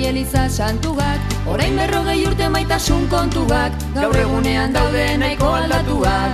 Eliza santugak, orain 40 urte maitasun kontugak, gaur egunean daude nahiko aldatuak.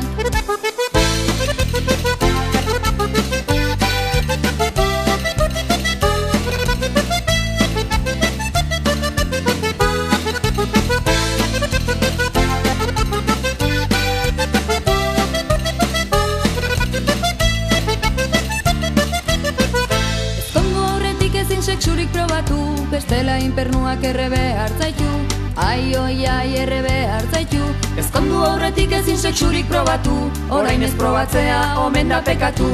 Sexurik probatu, bestela inpernuak errebe hartzaitu. Ai, oi, ai, errebe hartzaitu. Ezkondu aurretik ezin sexurik probatu, orain ez probatzea omen da pekatu.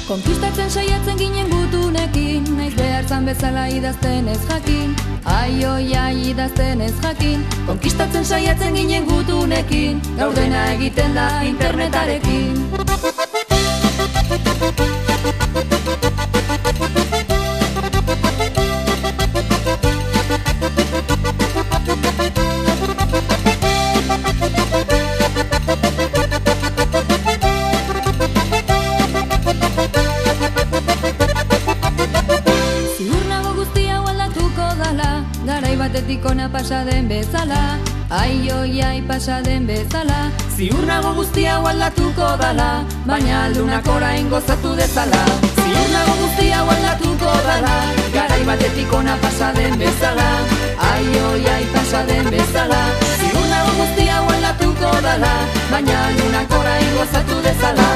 Konkistatzen saiatzen ginen gutunekin, naiz behartzan bezala idazten ez jakin. Ai, oi, ai, idazten ez jakin. Konkistatzen saiatzen ginen gutunekin, gaur dena egiten da internetarekin. Garai batetik ona pasa den bezala, ai, oi, ai, pasa den bezala. Ziur nago guzti hau aldatuko dala, baina aldunak orain gozatu dezala. Ziur nago guzti hau aldatuko dala, garai batetik ona pasa den bezala, ai, oi, ai, pasa den bezala. Ziur nago guzti hau aldatuko dala, baina aldunak orain gozatu dezala.